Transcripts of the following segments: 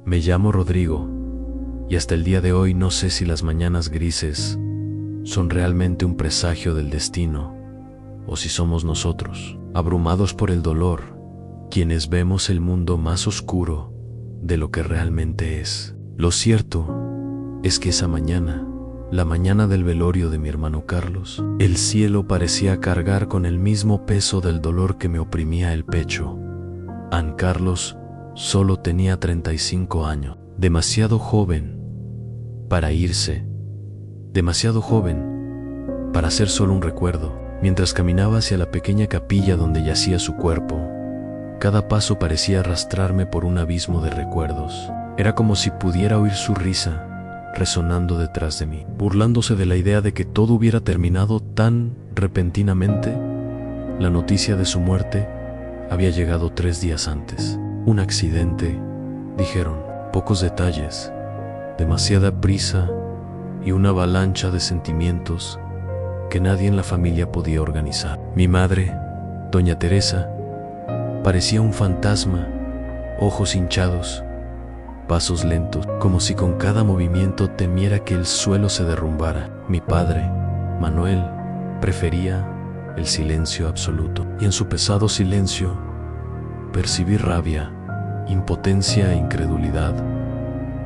Me llamo Rodrigo, y hasta el día de hoy no sé si las mañanas grises son realmente un presagio del destino, o si somos nosotros, abrumados por el dolor, quienes vemos el mundo más oscuro de lo que realmente es. Lo cierto es que esa mañana, la mañana del velorio de mi hermano Carlos, el cielo parecía cargar con el mismo peso del dolor que me oprimía el pecho. An Carlos solo tenía 35 años, demasiado joven para irse, demasiado joven para ser solo un recuerdo. Mientras caminaba hacia la pequeña capilla donde yacía su cuerpo, cada paso parecía arrastrarme por un abismo de recuerdos. Era como si pudiera oír su risa resonando detrás de mí, burlándose de la idea de que todo hubiera terminado tan repentinamente. La noticia de su muerte había llegado 3 días antes. Un accidente, dijeron, pocos detalles, demasiada prisa y una avalancha de sentimientos que nadie en la familia podía organizar. Mi madre, doña Teresa, parecía un fantasma, ojos hinchados, pasos lentos, como si con cada movimiento temiera que el suelo se derrumbara. Mi padre, Manuel, prefería el silencio absoluto, y en su pesado silencio percibí rabia, impotencia e incredulidad.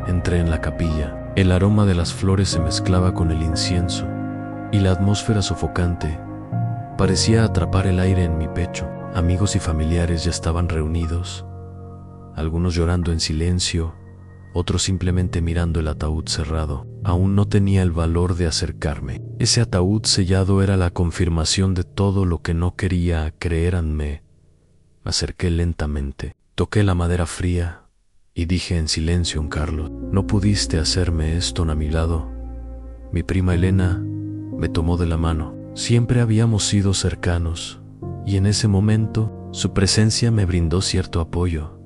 Entré en la capilla. El aroma de las flores se mezclaba con el incienso, y la atmósfera sofocante parecía atrapar el aire en mi pecho. Amigos y familiares ya estaban reunidos, algunos llorando en silencio, otros simplemente mirando el ataúd cerrado. Aún no tenía el valor de acercarme. Ese ataúd sellado era la confirmación de todo lo que no quería creer. Me acerqué lentamente, toqué la madera fría y dije en silencio a Carlos: no pudiste hacerme esto a mi lado. Mi prima Elena me tomó de la mano. Siempre habíamos sido cercanos, y en ese momento su presencia me brindó cierto apoyo.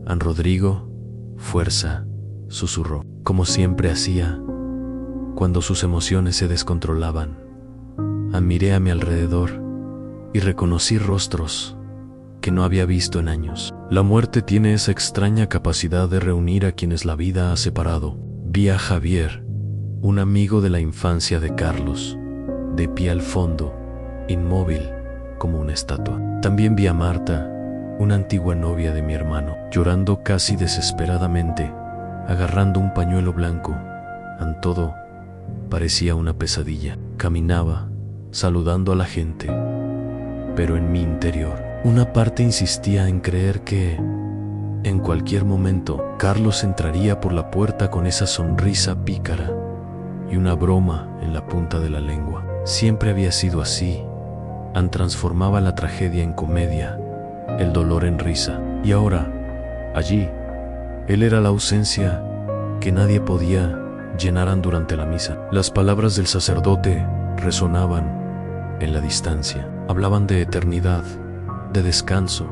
An Rodrigo, fuerza, susurró, como siempre hacía cuando sus emociones se descontrolaban. Miré a mi alrededor y reconocí rostros que no había visto en años. La muerte tiene esa extraña capacidad de reunir a quienes la vida ha separado. Vi a Javier, un amigo de la infancia de Carlos, de pie al fondo, inmóvil como una estatua. También vi a Marta, una antigua novia de mi hermano, llorando casi desesperadamente, agarrando un pañuelo blanco. Todo parecía una pesadilla. Caminaba, saludando a la gente, pero en mi interior, una parte insistía en creer que, en cualquier momento, Carlos entraría por la puerta con esa sonrisa pícara y una broma en la punta de la lengua. Siempre había sido así. An transformaba la tragedia en comedia, el dolor en risa. Y ahora, allí, él era la ausencia que nadie podía llenar durante la misa. Las palabras del sacerdote resonaban en la distancia. Hablaban de eternidad, de descanso,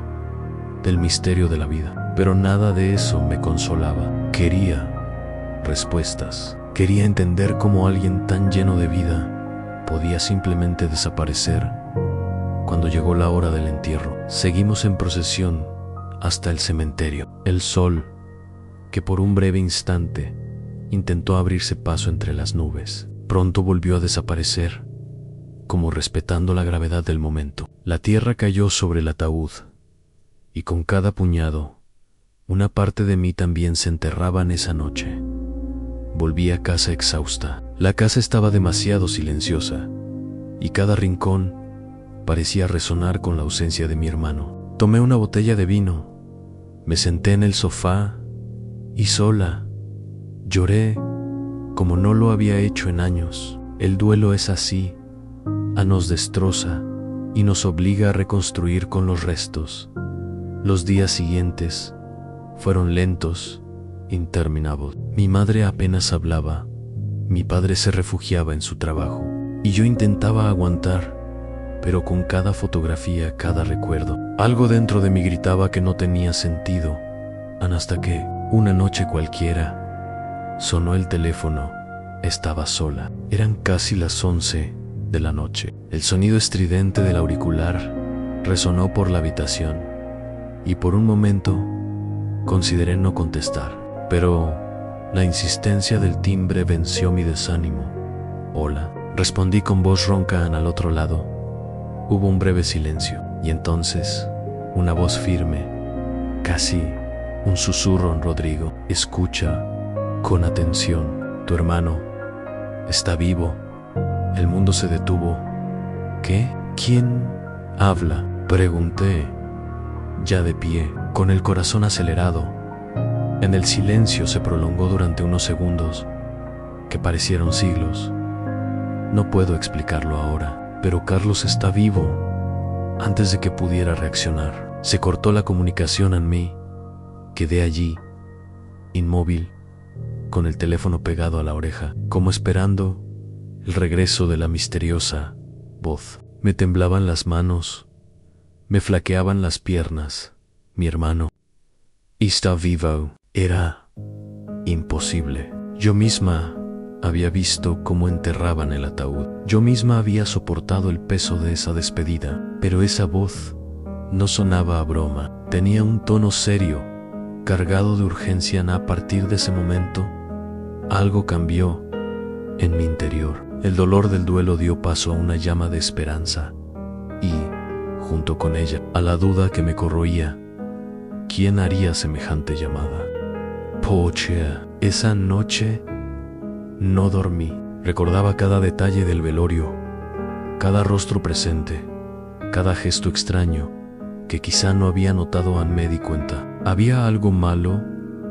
del misterio de la vida. Pero nada de eso me consolaba. Quería respuestas. Quería entender cómo alguien tan lleno de vida podía simplemente desaparecer. Cuando llegó la hora del entierro, seguimos en procesión hasta el cementerio. El sol, que por un breve instante intentó abrirse paso entre las nubes, pronto volvió a desaparecer, como respetando la gravedad del momento. La tierra cayó sobre el ataúd, y con cada puñado, una parte de mí también se enterraba en esa noche. Volví a casa exhausta. La casa estaba demasiado silenciosa, y cada rincón parecía resonar con la ausencia de mi hermano. Tomé una botella de vino, me senté en el sofá y sola lloré como no lo había hecho en años. El duelo es así, nos destroza y nos obliga a reconstruir con los restos. Los días siguientes fueron lentos, interminables. Mi madre apenas hablaba, mi padre se refugiaba en su trabajo, y yo intentaba aguantar, pero con cada fotografía, cada recuerdo, algo dentro de mí gritaba que no tenía sentido. Hasta que, una noche cualquiera, sonó el teléfono. Estaba sola. Eran casi las 11 de la noche. El sonido estridente del auricular resonó por la habitación, y por un momento consideré no contestar. pero la insistencia del timbre venció mi desánimo. «Hola», respondí con voz ronca al otro lado. Hubo un breve silencio, y entonces una voz firme, casi un susurro en Rodrigo. «Escucha con atención. Tu hermano está vivo». El mundo se detuvo. «¿Qué? ¿Quién habla?», pregunté, ya de pie, con el corazón acelerado. En el silencio se prolongó durante unos segundos, que parecieron siglos. No puedo explicarlo ahora, pero Carlos está vivo. Antes de que pudiera reaccionar, se cortó la comunicación en mí. Quedé allí, inmóvil, con el teléfono pegado a la oreja, como esperando el regreso de la misteriosa voz. Me temblaban las manos, me flaqueaban las piernas. Mi hermano está vivo. Era imposible. Yo misma había visto cómo enterraban el ataúd. Yo misma había soportado el peso de esa despedida, pero esa voz no sonaba a broma. Tenía un tono serio, cargado de urgencia. A partir de ese momento, algo cambió en mi interior. El dolor del duelo dio paso a una llama de esperanza y, junto con ella, a la duda que me corroía. ¿Quién haría semejante llamada? Pochea. Esa noche no dormí. Recordaba cada detalle del velorio, cada rostro presente, cada gesto extraño que quizá no había notado. Me di cuenta. ¿Había algo malo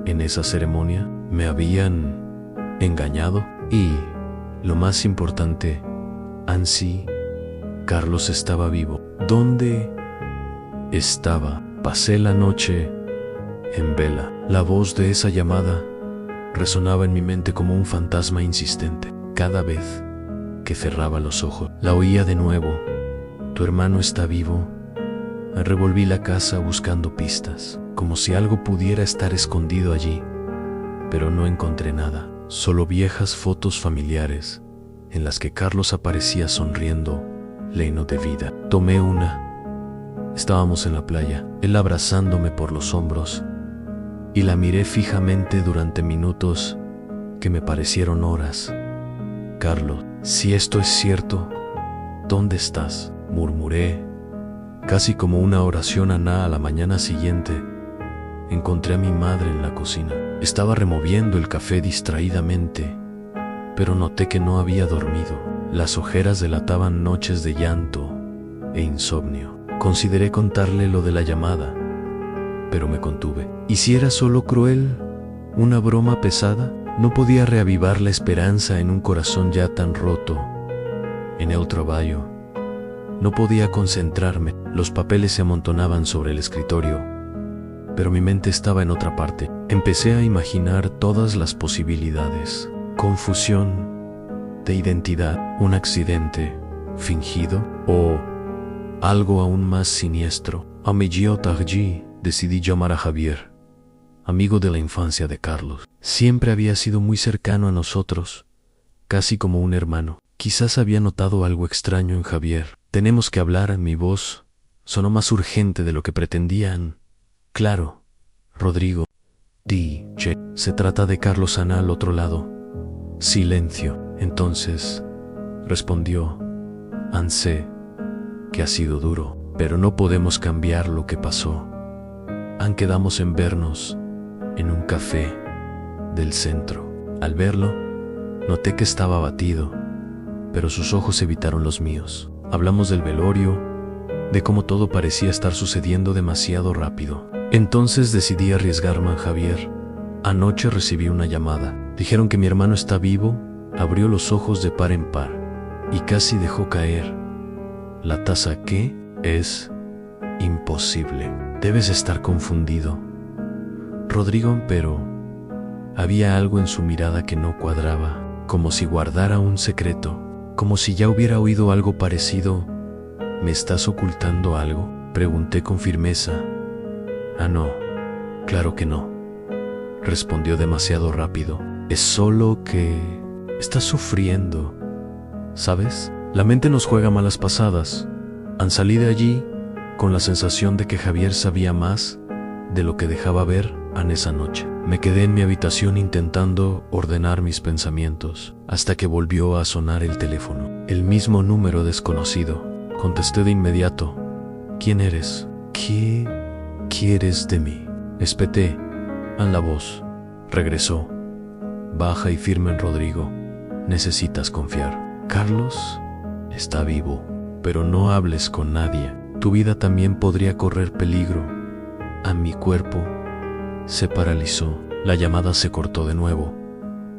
en esa ceremonia? ¿Me habían engañado? Y, lo más importante, Ansi, Carlos estaba vivo. ¿Dónde estaba? Pasé la noche en vela. La voz de esa llamada resonaba en mi mente como un fantasma insistente. Cada vez que cerraba los ojos, la oía de nuevo. Tu hermano está vivo. Revolví la casa buscando pistas, como si algo pudiera estar escondido allí, pero no encontré nada. Solo viejas fotos familiares en las que Carlos aparecía sonriendo, lleno de vida. Tomé una. Estábamos en la playa, él abrazándome por los hombros, y la miré fijamente durante minutos que me parecieron horas. Carlos, si esto es cierto, ¿dónde estás?, murmuré, casi como una oración. A la mañana siguiente, encontré a mi madre en la cocina. Estaba removiendo el café distraídamente, pero noté que no había dormido. Las ojeras delataban noches de llanto e insomnio. Consideré contarle lo de la llamada, pero me contuve. ¿Y si era solo cruel? ¿Una broma pesada? No podía reavivar la esperanza en un corazón ya tan roto. En el trabajo no podía concentrarme. Los papeles se amontonaban sobre el escritorio, pero mi mente estaba en otra parte. Empecé a imaginar todas las posibilidades. Confusión de identidad, un accidente fingido o algo aún más siniestro. A medio tarde decidí llamar a Javier, amigo de la infancia de Carlos. Siempre había sido muy cercano a nosotros, casi como un hermano. Quizás había notado algo extraño en Javier. Tenemos que hablar. Mi voz sonó más urgente de lo que pretendían. Claro, Rodrigo. Che, se trata de Carlos. Ana al otro lado. Silencio. Entonces, respondió, Ansé, que ha sido duro, pero no podemos cambiar lo que pasó. Quedamos en vernos en un café del centro. Al verlo, noté que estaba abatido, pero sus ojos evitaron los míos. Hablamos del velorio, de cómo todo parecía estar sucediendo demasiado rápido. Entonces decidí arriesgarme a Javier. Anoche recibí una llamada. Dijeron que mi hermano está vivo. Abrió los ojos de par en par y casi dejó caer la taza. ¿Qué? Es imposible. Debes estar confundido, Rodrigo, pero había algo en su mirada que no cuadraba, como si guardara un secreto, como si ya hubiera oído algo parecido. ¿Me estás ocultando algo?, pregunté con firmeza. No, claro que no, respondió demasiado rápido. Es solo que estás sufriendo, ¿sabes? La mente nos juega malas pasadas. Salí de allí con la sensación de que Javier sabía más de lo que dejaba ver en esa noche. Me quedé en mi habitación intentando ordenar mis pensamientos, hasta que volvió a sonar el teléfono. El mismo número desconocido. Contesté de inmediato. ¿Quién eres? ¿Qué quieres de mí? Espeté a la voz. Regresó. Baja y firme, Rodrigo. Necesitas confiar. Carlos está vivo, pero no hables con nadie. Tu vida también podría correr peligro. A mi cuerpo se paralizó. La llamada se cortó de nuevo,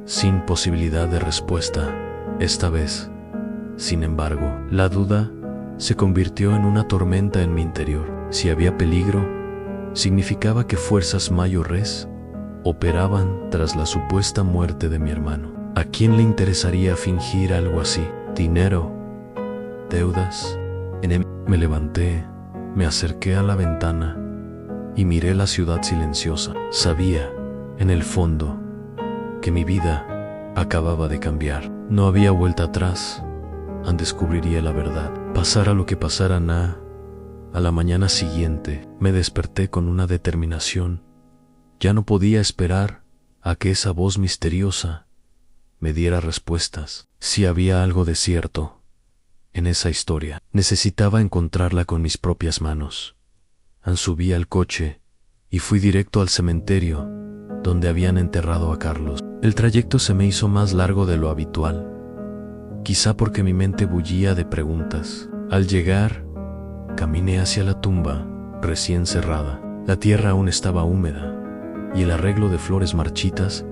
sin posibilidad de respuesta. Esta vez, sin embargo, la duda se convirtió en una tormenta en mi interior. Si había peligro, significaba que fuerzas mayores operaban tras la supuesta muerte de mi hermano. ¿A quién le interesaría fingir algo así? Dinero, deudas, Me levanté, me acerqué a la ventana y miré la ciudad silenciosa. Sabía, en el fondo, que mi vida acababa de cambiar. No había vuelta atrás. Descubriría la verdad. Pasara lo que pasara, a la mañana siguiente me desperté con una determinación. Ya no podía esperar a que esa voz misteriosa me diera respuestas. Si había algo de cierto en esa historia, necesitaba encontrarla con mis propias manos. Subí al coche y fui directo al cementerio donde habían enterrado a Carlos. El trayecto se me hizo más largo de lo habitual, quizá porque mi mente bullía de preguntas. Al llegar, caminé hacia la tumba recién cerrada. La tierra aún estaba húmeda y el arreglo de flores marchitas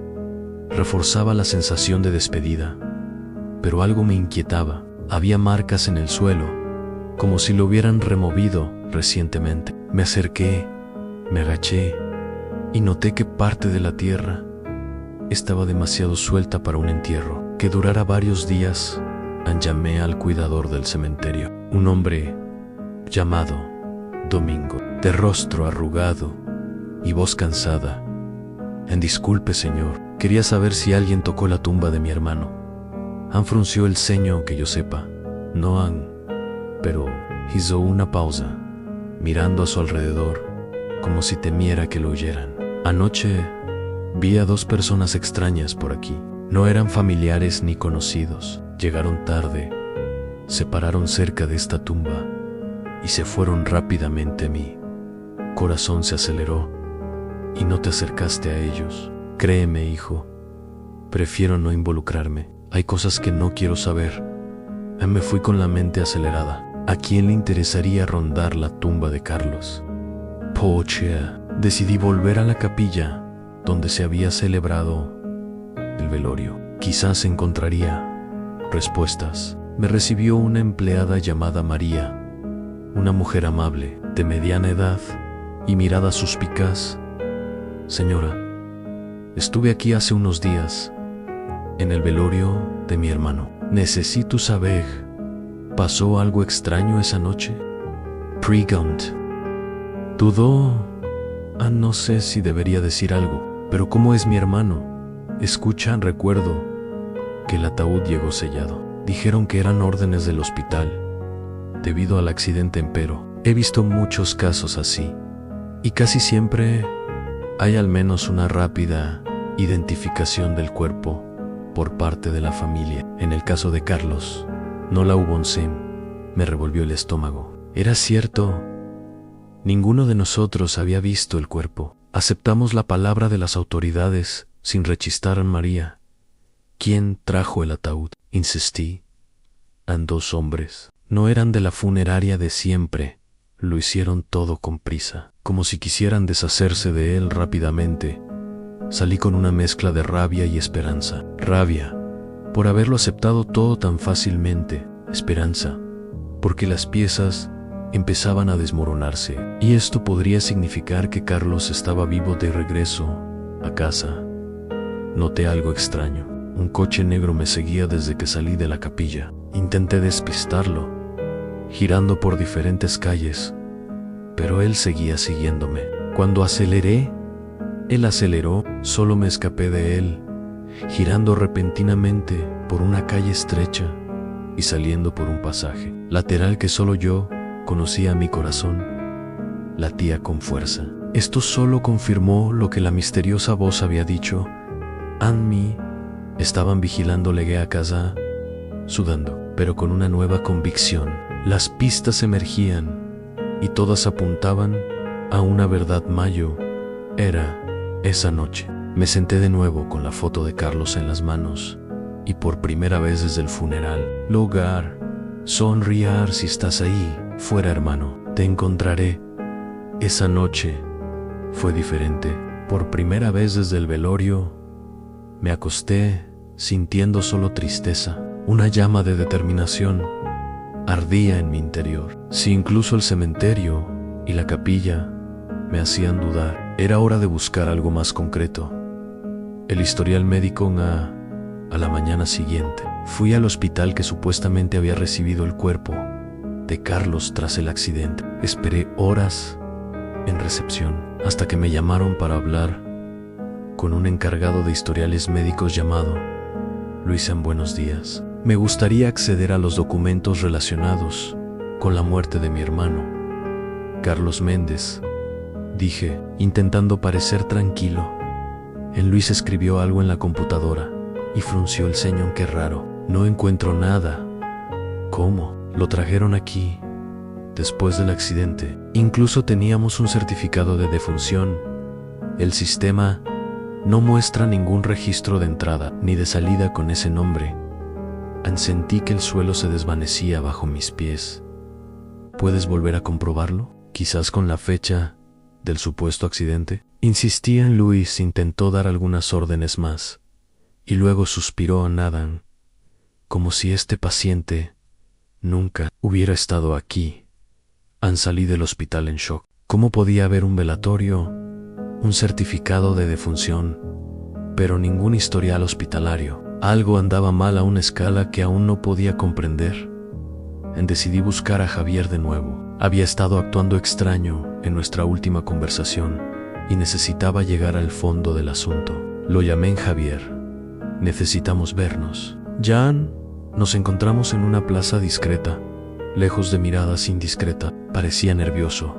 reforzaba la sensación de despedida. Pero algo me inquietaba. Había marcas en el suelo, como si lo hubieran removido recientemente. Me acerqué, me agaché y noté que parte de la tierra estaba demasiado suelta para un entierro que durara varios días. Llamé al cuidador del cementerio, un hombre llamado Domingo, de rostro arrugado y voz cansada. Disculpe, señor, quería saber si alguien tocó la tumba de mi hermano. Frunció el ceño, que yo sepa. No han, pero hizo una pausa, mirando a su alrededor, como si temiera que lo oyeran. Anoche vi a 2 personas extrañas por aquí. No eran familiares ni conocidos. Llegaron tarde, se pararon cerca de esta tumba y se fueron rápidamente. Mi corazón se aceleró y no te acercaste a ellos. Créeme, hijo, prefiero no involucrarme. Hay cosas que no quiero saber. Me fui con la mente acelerada. ¿A quién le interesaría rondar la tumba de Carlos? Pochea. Decidí volver a la capilla donde se había celebrado el velorio. Quizás encontraría respuestas. Me recibió una empleada llamada María, una mujer amable, de mediana edad y mirada suspicaz. Señora, estuve aquí hace unos días, en el velorio de mi hermano. Necesito saber, ¿pasó algo extraño esa noche? Pregunt. Dudó. No sé si debería decir algo, pero ¿cómo es mi hermano? Escuchan, recuerdo que el ataúd llegó sellado. Dijeron que eran órdenes del hospital, debido al accidente, empero he visto muchos casos así, y casi siempre hay al menos una rápida identificación del cuerpo por parte de la familia. En el caso de Carlos, no la hubo. Me revolvió el estómago. Era cierto, ninguno de nosotros había visto el cuerpo. Aceptamos la palabra de las autoridades sin rechistar. María, ¿quién trajo el ataúd? Insistí. 2 hombres. No eran de la funeraria de siempre. Lo hicieron todo con prisa, como si quisieran deshacerse de él rápidamente. Salí con una mezcla de rabia y esperanza. Rabia, por haberlo aceptado todo tan fácilmente. Esperanza, porque las piezas empezaban a desmoronarse. Y esto podría significar que Carlos estaba vivo de regreso a casa. Noté algo extraño. Un coche negro me seguía desde que salí de la capilla. Intenté despistarlo, girando por diferentes calles, pero él seguía siguiéndome. Cuando aceleré, él aceleró. Solo me escapé de él, girando repentinamente por una calle estrecha y saliendo por un pasaje lateral que solo yo conocía. Mi corazón latía con fuerza. Esto solo confirmó lo que la misteriosa voz había dicho. Anmi estaban vigilando llegué a casa, sudando, pero con una nueva convicción. Las pistas emergían y todas apuntaban a una verdad. Mayo era esa noche. Me senté de nuevo con la foto de Carlos en las manos y por primera vez desde el funeral. Lugar, sonreír si estás ahí, fuera hermano, te encontraré. Esa noche fue diferente. Por primera vez desde el velorio, me acosté sintiendo solo tristeza. Una llama de determinación ardía en mi interior. Si incluso el cementerio y la capilla me hacían dudar, era hora de buscar algo más concreto. El historial médico a la mañana siguiente. Fui al hospital que supuestamente había recibido el cuerpo de Carlos tras el accidente. Esperé horas en recepción hasta que me llamaron para hablar con un encargado de historiales médicos llamado Luisa. Buenos días. Me gustaría acceder a los documentos relacionados con la muerte de mi hermano, Carlos Méndez, dije, intentando parecer tranquilo. Luis escribió algo en la computadora y frunció el ceño. Qué raro, no encuentro nada. ¿Cómo? Lo trajeron aquí después del accidente. Incluso teníamos un certificado de defunción. El sistema no muestra ningún registro de entrada ni de salida con ese nombre. Sentí que el suelo se desvanecía bajo mis pies. ¿Puedes volver a comprobarlo? Quizás con la fecha del supuesto accidente. Insistía en Luis, intentó dar algunas órdenes más y luego suspiró a Nathan, como si este paciente nunca hubiera estado aquí. Salí del hospital en shock. ¿Cómo podía haber un velatorio, un certificado de defunción, pero ningún historial hospitalario? Algo andaba mal a una escala que aún no podía comprender. Decidí buscar a Javier de nuevo. Había estado actuando extraño en nuestra última conversación y necesitaba llegar al fondo del asunto. Lo llamé. Javier, necesitamos vernos. Jan, nos encontramos en una plaza discreta, lejos de miradas indiscretas. Parecía nervioso,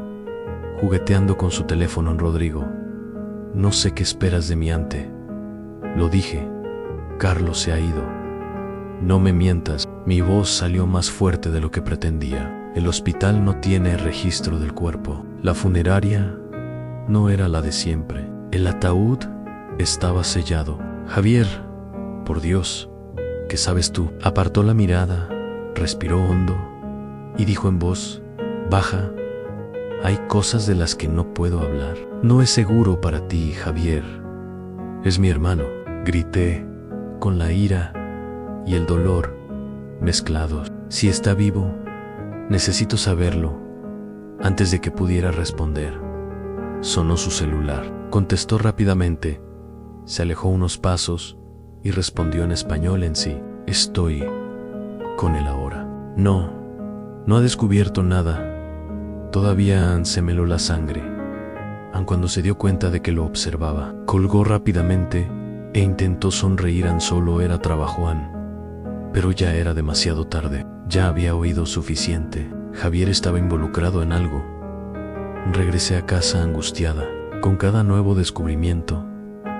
jugueteando con su teléfono. Rodrigo, no sé qué esperas de mí. Lo dije. Carlos se ha ido. No me mientas. Mi voz salió más fuerte de lo que pretendía. El hospital no tiene registro del cuerpo. La funeraria no era la de siempre. El ataúd estaba sellado. Javier, por Dios, ¿qué sabes tú? Apartó la mirada, respiró hondo y dijo en voz baja: hay cosas de las que no puedo hablar. No es seguro para ti, Javier. Es mi hermano. Grité, con la ira y el dolor mezclados. Si está vivo, necesito saberlo. Antes de que pudiera responder, sonó su celular. Contestó rápidamente, se alejó unos pasos y respondió en español. Sí, estoy con él ahora. No ha descubierto nada. Todavía se me heló la sangre. Cuando se dio cuenta de que lo observaba, colgó rápidamente e intentó sonreír. Solo era trabajo, pero ya era demasiado tarde. Ya había oído suficiente. Javier estaba involucrado en algo. Regresé a casa angustiada. Con cada nuevo descubrimiento,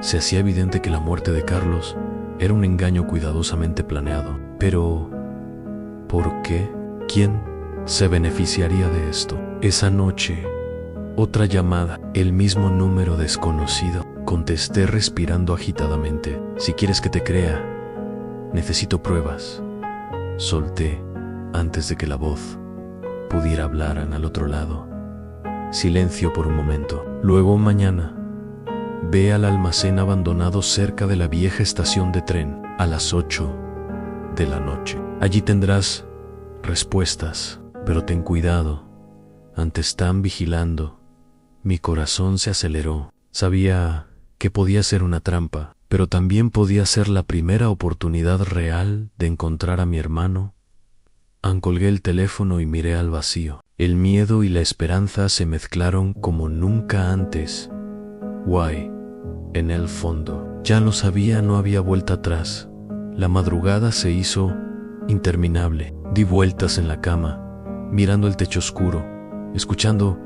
se hacía evidente que la muerte de Carlos era un engaño cuidadosamente planeado. Pero, ¿por qué? ¿Quién se beneficiaría de esto? Esa noche, otra llamada, el mismo número desconocido. Contesté respirando agitadamente. Si quieres que te crea, necesito pruebas. Solté antes de que la voz pudiera hablar al otro lado. Silencio por un momento. Luego, mañana, ve al almacén abandonado cerca de la vieja estación de tren a las 8 de la noche. Allí tendrás respuestas, pero ten cuidado. Están vigilando. Mi corazón se aceleró. Sabía que podía ser una trampa, pero también podía ser la primera oportunidad real de encontrar a mi hermano. Colgué el teléfono y miré al vacío. El miedo y la esperanza se mezclaron como nunca antes. Guay, en el fondo. Ya lo sabía, no había vuelta atrás. La madrugada se hizo interminable. Di vueltas en la cama, mirando el techo oscuro, escuchando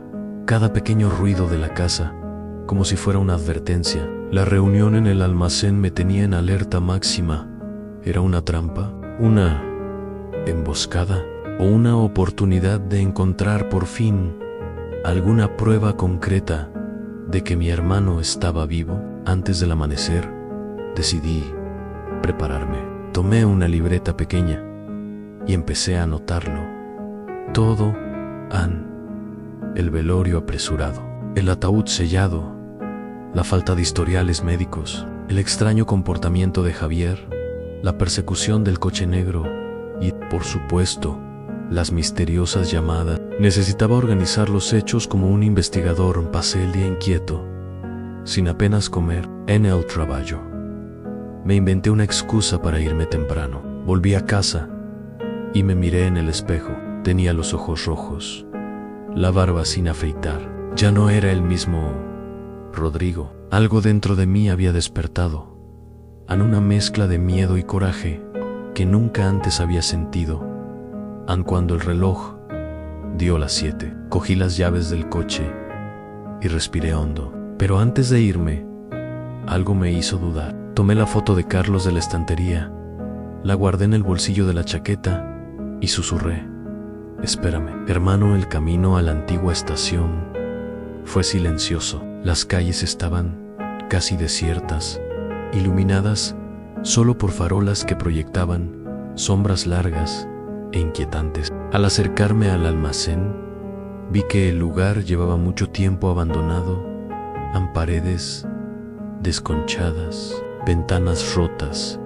cada pequeño ruido de la casa. como si fuera una advertencia. La reunión en el almacén me tenía en alerta máxima. ¿Era una trampa? ¿Una emboscada? ¿O una oportunidad de encontrar por fin alguna prueba concreta de que mi hermano estaba vivo? Antes del amanecer, decidí prepararme. Tomé una libreta pequeña y empecé a anotarlo. Todo, el velorio apresurado, el ataúd sellado, la falta de historiales médicos, el extraño comportamiento de Javier, la persecución del coche negro y, por supuesto, las misteriosas llamadas. Necesitaba organizar los hechos como un investigador. Pasé el día inquieto, sin apenas comer, en el trabajo. Me inventé una excusa para irme temprano. Volví a casa y me miré en el espejo. Tenía los ojos rojos, la barba sin afeitar. Ya no era el mismo Rodrigo. Algo dentro de mí había despertado en una mezcla de miedo y coraje que nunca antes había sentido. Cuando el reloj dio las 7, cogí las llaves del coche y respiré hondo. Pero antes de irme, algo me hizo dudar. Tomé la foto de Carlos de la estantería, la guardé en el bolsillo de la chaqueta y susurré: espérame, hermano. El camino a la antigua estación fue silencioso. Las calles estaban casi desiertas, iluminadas solo por farolas que proyectaban sombras largas e inquietantes. Al acercarme al almacén, vi que el lugar llevaba mucho tiempo abandonado. Paredes desconchadas, ventanas rotas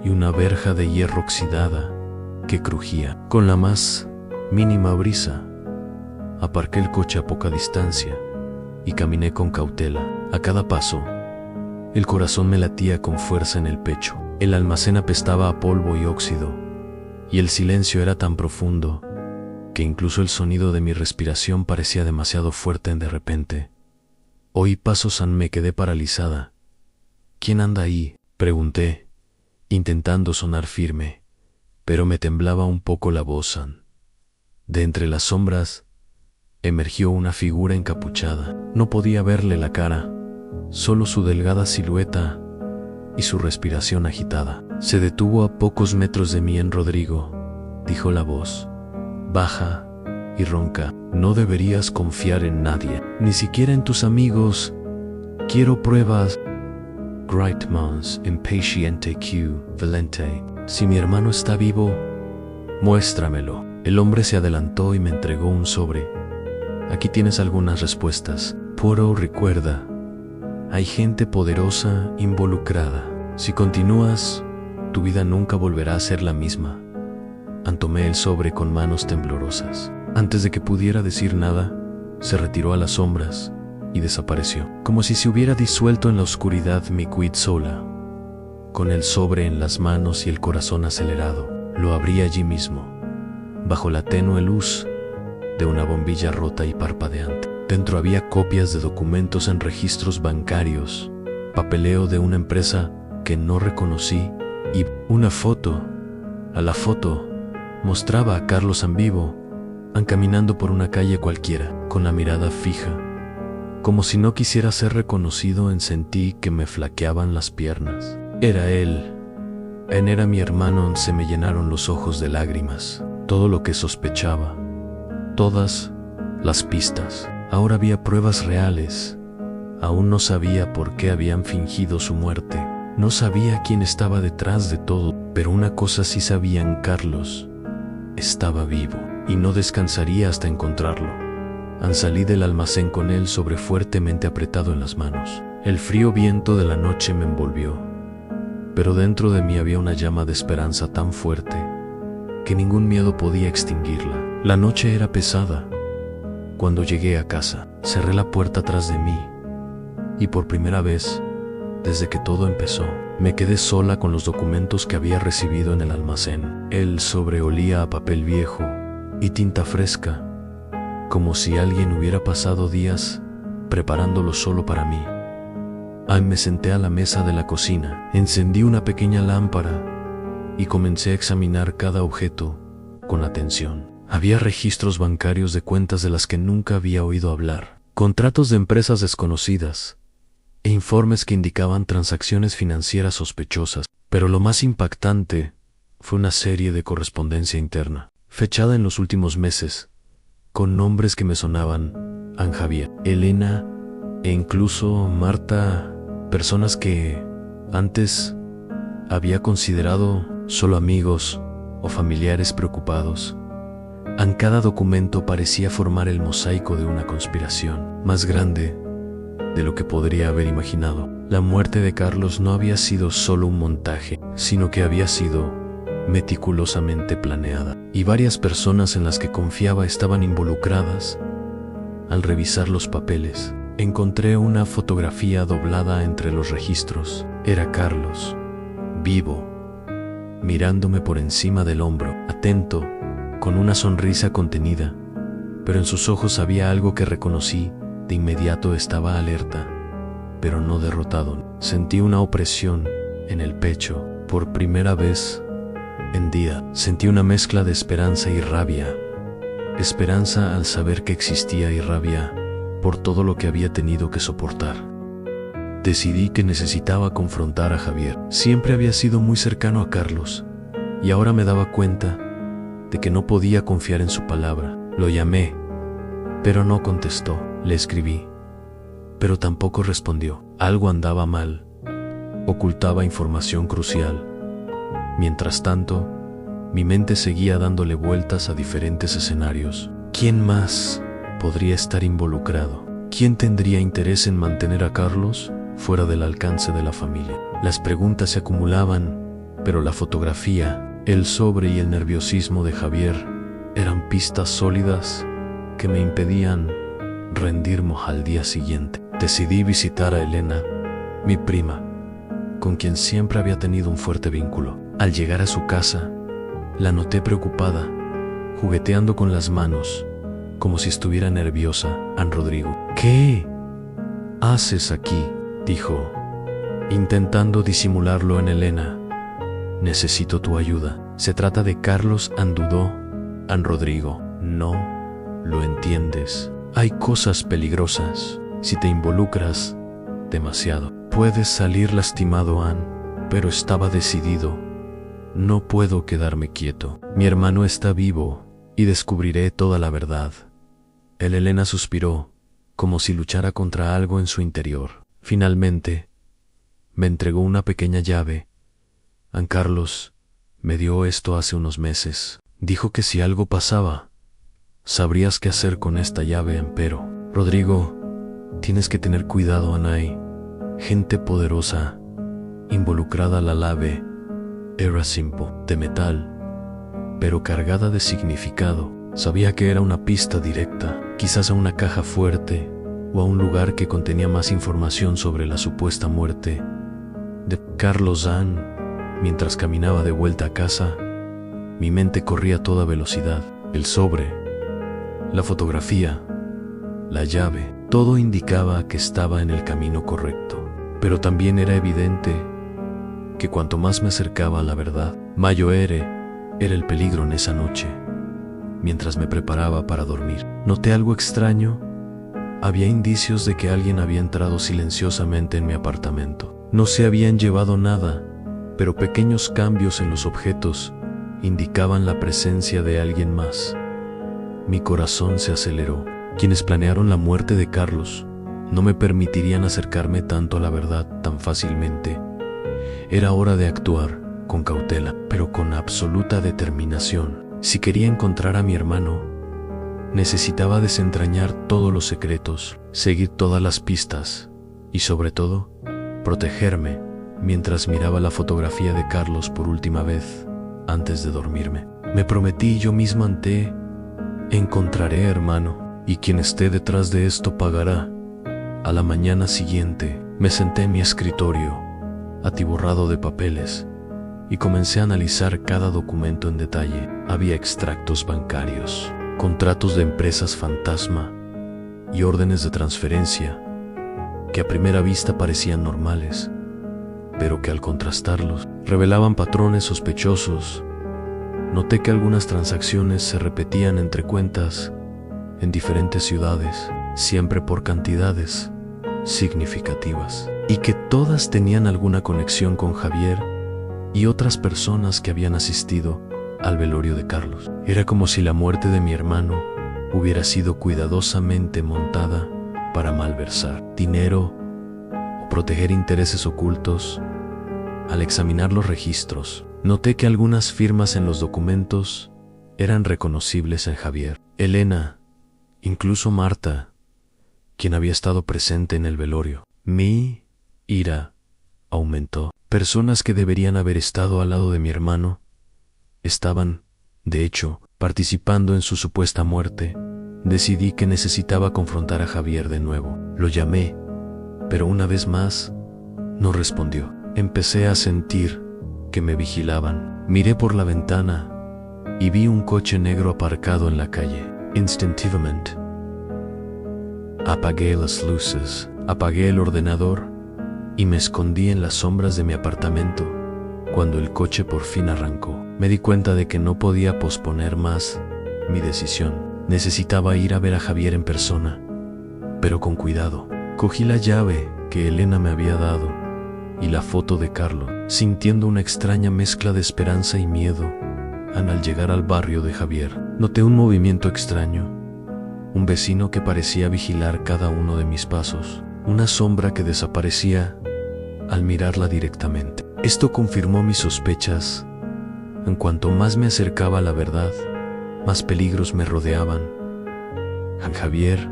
y una verja de hierro oxidada que crujía. Con la más mínima brisa, aparqué el coche a poca distancia y caminé con cautela. A cada paso, el corazón me latía con fuerza en el pecho. El almacén apestaba a polvo y óxido, y el silencio era tan profundo que incluso el sonido de mi respiración parecía demasiado fuerte. De repente, oí pasos. Me quedé paralizada. ¿Quién anda ahí?, pregunté, intentando sonar firme, pero me temblaba un poco la voz. De entre las sombras emergió una figura encapuchada. No podía verle la cara, solo su delgada silueta y su respiración agitada. Se detuvo a pocos metros de mí. Rodrigo, dijo la voz, baja y ronca. No deberías confiar en nadie, ni siquiera en tus amigos. Quiero pruebas. Great mans impatiente Q valente. Si mi hermano está vivo, muéstramelo. El hombre se adelantó y me entregó un sobre. Aquí tienes algunas respuestas. Pero recuerda, hay gente poderosa involucrada. Si continúas, tu vida nunca volverá a ser la misma. Tomé el sobre con manos temblorosas. Antes de que pudiera decir nada, se retiró a las sombras y desapareció, como si se hubiera disuelto en la oscuridad. Me quedé sola, con el sobre en las manos y el corazón acelerado. Lo abrí allí mismo, bajo la tenue luz de una bombilla rota y parpadeante. Dentro había copias de documentos en registros bancarios, papeleo de una empresa que no reconocí y una foto. A la foto mostraba a Carlos en vivo, caminando por una calle cualquiera, con la mirada fija, como si no quisiera ser reconocido. Sentí que me flaqueaban las piernas. Era él. Era mi hermano. Se me llenaron los ojos de lágrimas. Todo lo que sospechaba, todas las pistas. Ahora había pruebas reales. Aún no sabía por qué habían fingido su muerte. No sabía quién estaba detrás de todo, pero una cosa sí sabían: Carlos estaba vivo y no descansaría hasta encontrarlo. Salí del almacén con el sobre fuertemente apretado en las manos. El frío viento de la noche me envolvió, pero dentro de mí había una llama de esperanza tan fuerte que ningún miedo podía extinguirla. La noche era pesada. Cuando llegué a casa, cerré la puerta tras de mí y por primera vez, desde que todo empezó, me quedé sola con los documentos que había recibido en el almacén. El sobre olía a papel viejo y tinta fresca, como si alguien hubiera pasado días preparándolo solo para mí. Me senté a la mesa de la cocina, encendí una pequeña lámpara y comencé a examinar cada objeto con atención. Había registros bancarios de cuentas de las que nunca había oído hablar, contratos de empresas desconocidas, e informes que indicaban transacciones financieras sospechosas. Pero lo más impactante fue una serie de correspondencia interna, fechada en los últimos meses, con nombres que me sonaban: Ann Javier, Elena e incluso Marta, personas que antes había considerado solo amigos o familiares preocupados. En cada documento parecía formar el mosaico de una conspiración más grande de lo que podría haber imaginado. La muerte de Carlos no había sido solo un montaje, sino que había sido meticulosamente planeada, y varias personas en las que confiaba estaban involucradas. Al revisar los papeles, encontré una fotografía doblada entre los registros. Era Carlos, vivo, mirándome por encima del hombro, atento, con una sonrisa contenida, pero en sus ojos había algo que reconocí. De inmediato estaba alerta, pero no derrotado. Sentí una opresión en el pecho. Por primera vez en día, sentí una mezcla de esperanza y rabia. Esperanza al saber que existía y rabia por todo lo que había tenido que soportar. Decidí que necesitaba confrontar a Javier. Siempre había sido muy cercano a Carlos, y ahora me daba cuenta de que no podía confiar en su palabra. Lo llamé, pero no contestó. Le escribí, pero tampoco respondió. Algo andaba mal. Ocultaba información crucial. Mientras tanto, mi mente seguía dándole vueltas a diferentes escenarios. ¿Quién más podría estar involucrado? ¿Quién tendría interés en mantener a Carlos fuera del alcance de la familia? Las preguntas se acumulaban, pero la fotografía, el sobre y el nerviosismo de Javier eran pistas sólidas que me impedían rendirme al día siguiente. Decidí visitar a Elena, mi prima, con quien siempre había tenido un fuerte vínculo. Al llegar a su casa, la noté preocupada, jugueteando con las manos, como si estuviera nerviosa. Ann Rodrigo. ¿Qué haces aquí?, dijo, intentando disimularlo en Elena. Necesito tu ayuda. Se trata de Carlos. Ann dudó. Ann Rodrigo. No lo entiendes. Hay cosas peligrosas. Si te involucras demasiado, puedes salir lastimado. Ann, pero estaba decidido. No puedo quedarme quieto. Mi hermano está vivo y descubriré toda la verdad. Elena suspiró, como si luchara contra algo en su interior. Finalmente, me entregó una pequeña llave. Ann Carlos me dio esto hace unos meses. Dijo que si algo pasaba, sabrías qué hacer con esta llave. Empero, Rodrigo, tienes que tener cuidado. Hay gente poderosa involucrada. La llave era simple, de metal, pero cargada de significado. Sabía que era una pista directa, quizás a una caja fuerte o a un lugar que contenía más información sobre la supuesta muerte de Carlos. Ann. Mientras caminaba de vuelta a casa, mi mente corría a toda velocidad. El sobre, la fotografía, la llave, todo indicaba que estaba en el camino correcto. Pero también era evidente que cuanto más me acercaba a la verdad, mayor era el peligro. En esa noche, mientras me preparaba para dormir, noté algo extraño. Había indicios de que alguien había entrado silenciosamente en mi apartamento. No se habían llevado nada, pero pequeños cambios en los objetos indicaban la presencia de alguien más. Mi corazón se aceleró. Quienes planearon la muerte de Carlos no me permitirían acercarme tanto a la verdad tan fácilmente. Era hora de actuar con cautela, pero con absoluta determinación. Si quería encontrar a mi hermano, necesitaba desentrañar todos los secretos, seguir todas las pistas y, sobre todo, protegerme mientras miraba la fotografía de Carlos por última vez antes de dormirme. Me prometí yo mismo: encontraré, hermano, y quien esté detrás de esto pagará. A la mañana siguiente, me senté en mi escritorio, atiborrado de papeles, y comencé a analizar cada documento en detalle. Había extractos bancarios, contratos de empresas fantasma y órdenes de transferencia que a primera vista parecían normales, pero que al contrastarlos revelaban patrones sospechosos. Noté que algunas transacciones se repetían entre cuentas en diferentes ciudades, siempre por cantidades significativas. y que todas tenían alguna conexión con Javier y otras personas que habían asistido al velorio de Carlos. Era como si la muerte de mi hermano hubiera sido cuidadosamente montada para malversar dinero o proteger intereses ocultos. Al examinar los registros, noté que algunas firmas en los documentos eran reconocibles en Javier. Elena, incluso Marta, quien había estado presente en el velorio. Mi ira aumentó. Personas que deberían haber estado al lado de mi hermano estaban, de hecho, participando en su supuesta muerte. Decidí que necesitaba confrontar a Javier de nuevo. Lo llamé, pero una vez más, no respondió. Empecé a sentir que me vigilaban. Miré por la ventana y vi un coche negro aparcado en la calle. Instintivamente, apagué las luces, apagué el ordenador y me escondí en las sombras de mi apartamento. Cuando el coche por fin arrancó, me di cuenta de que no podía posponer más mi decisión. Necesitaba ir a ver a Javier en persona, pero con cuidado. Cogí la llave que Elena me había dado y la foto de Carlos, sintiendo una extraña mezcla de esperanza y miedo. Al llegar al barrio de Javier, noté un movimiento extraño. Un vecino que parecía vigilar cada uno de mis pasos. Una sombra que desaparecía al mirarla directamente. Esto confirmó mis sospechas. En cuanto más me acercaba a la verdad, más peligros me rodeaban. Javier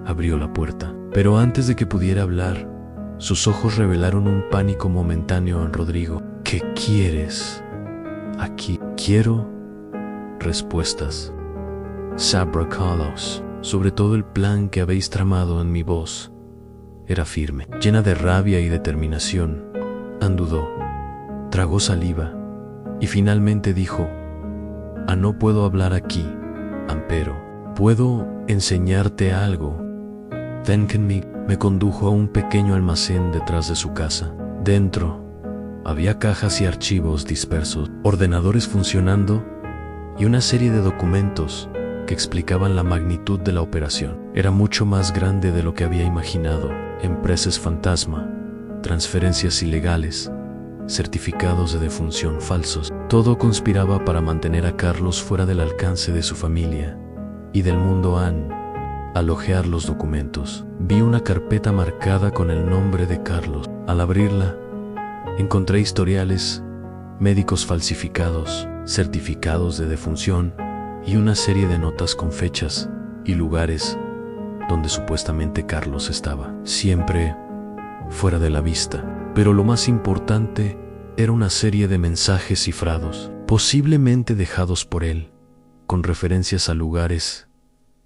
abrió la puerta, pero antes de que pudiera hablar, sus ojos revelaron un pánico momentáneo en Rodrigo. ¿Qué quieres aquí? Quiero respuestas. Sabra Carlos, sobre todo el plan que habéis tramado. En mi voz era firme, llena de rabia y determinación. Dudó, tragó saliva y finalmente dijo: no puedo hablar aquí, pero puedo enseñarte algo. Ven conmigo. Me condujo a un pequeño almacén detrás de su casa. Dentro había cajas y archivos dispersos, ordenadores funcionando y una serie de documentos que explicaban la magnitud de la operación. Era mucho más grande de lo que había imaginado. Empresas fantasma, transferencias ilegales, certificados de defunción falsos. Todo conspiraba para mantener a Carlos fuera del alcance de su familia y del mundo. Al hojear los documentos, vi una carpeta marcada con el nombre de Carlos. Al abrirla, encontré historiales médicos falsificados, certificados de defunción y una serie de notas con fechas y lugares donde supuestamente Carlos estaba, siempre fuera de la vista. Pero lo más importante era una serie de mensajes cifrados, posiblemente dejados por él, con referencias a lugares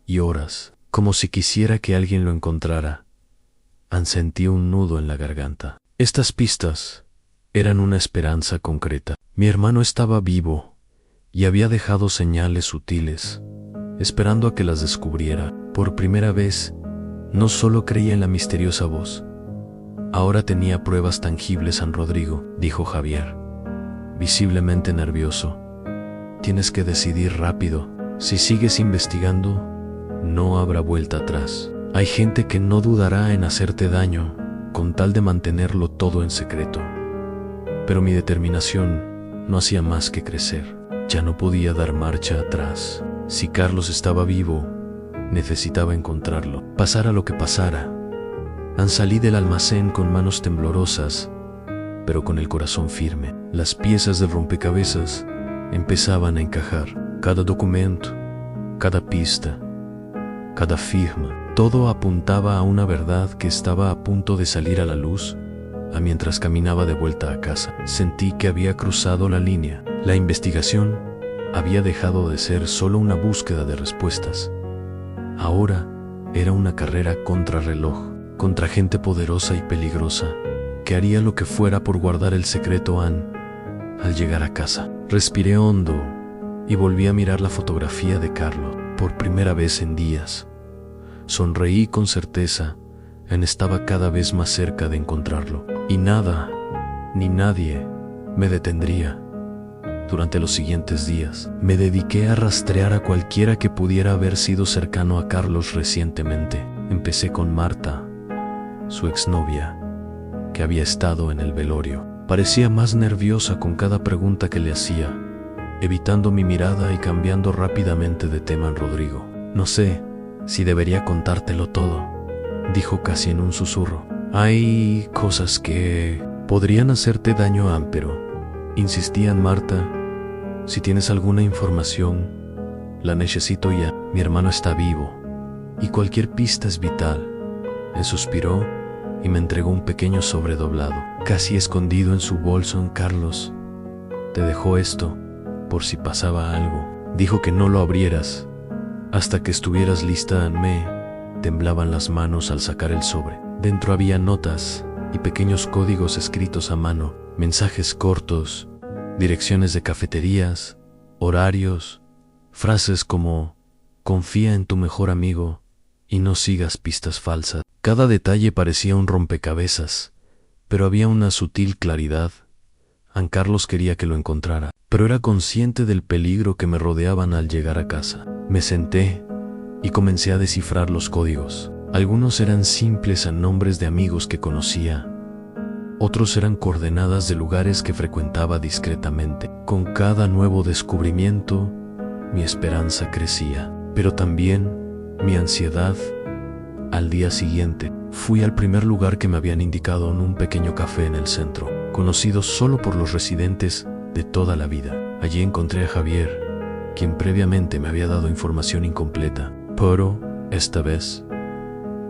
y horas, como si quisiera que alguien lo encontrara. Sentí un nudo en la garganta. Estas pistas eran una esperanza concreta. Mi hermano estaba vivo y había dejado señales sutiles, esperando a que las descubriera. Por primera vez, no solo creía en la misteriosa voz. Ahora tenía pruebas tangibles. San Rodrigo, dijo Javier, visiblemente nervioso. Tienes que decidir rápido. Si sigues investigando, no habrá vuelta atrás. Hay gente que no dudará en hacerte daño con tal de mantenerlo todo en secreto. Pero mi determinación no hacía más que crecer. Ya no podía dar marcha atrás. Si Carlos estaba vivo, necesitaba encontrarlo, pasara lo que pasara. Salí del almacén con manos temblorosas, pero con el corazón firme. Las piezas del rompecabezas empezaban a encajar. Cada documento, cada pista, cada firma, todo apuntaba a una verdad que estaba a punto de salir a la luz. Mientras caminaba de vuelta a casa, sentí que había cruzado la línea. La investigación había dejado de ser solo una búsqueda de respuestas. Ahora era una carrera contrarreloj, contra gente poderosa y peligrosa, que haría lo que fuera por guardar el secreto. Al llegar a casa, respiré hondo y volví a mirar la fotografía de Carlos. Por primera vez en días, sonreí con certeza. Estaba cada vez más cerca de encontrarlo, y nada, ni nadie, me detendría. Durante los siguientes días, me dediqué a rastrear a cualquiera que pudiera haber sido cercano a Carlos recientemente. Empecé con Marta, su exnovia, que había estado en el velorio. Parecía más nerviosa con cada pregunta que le hacía, evitando mi mirada y cambiando rápidamente de tema en Rodrigo. No sé si debería contártelo todo, dijo casi en un susurro. Hay cosas que podrían hacerte daño, pero insistía en Marta. Si tienes alguna información, la necesito ya. Mi hermano está vivo y cualquier pista es vital. Él suspiró y me entregó un pequeño sobre doblado, casi escondido en su bolso. Carlos te dejó esto por si pasaba algo. Dijo que no lo abrieras hasta que estuvieras lista. Me temblaban las manos al sacar el sobre. Dentro había notas y pequeños códigos escritos a mano, mensajes cortos, direcciones de cafeterías, horarios, frases como confía en tu mejor amigo y no sigas pistas falsas. Cada detalle parecía un rompecabezas, pero había una sutil claridad. Carlos quería que lo encontrara, pero era consciente del peligro que me rodeaban al llegar a casa. Me senté y comencé a descifrar los códigos. Algunos eran simples nombres de amigos que conocía. Otros eran coordenadas de lugares que frecuentaba discretamente. Con cada nuevo descubrimiento, mi esperanza crecía, pero también mi ansiedad. Al día siguiente, fui al primer lugar que me habían indicado, en un pequeño café en el centro, conocido solo por los residentes de toda la vida. Allí encontré a Javier, quien previamente me había dado información incompleta, pero esta vez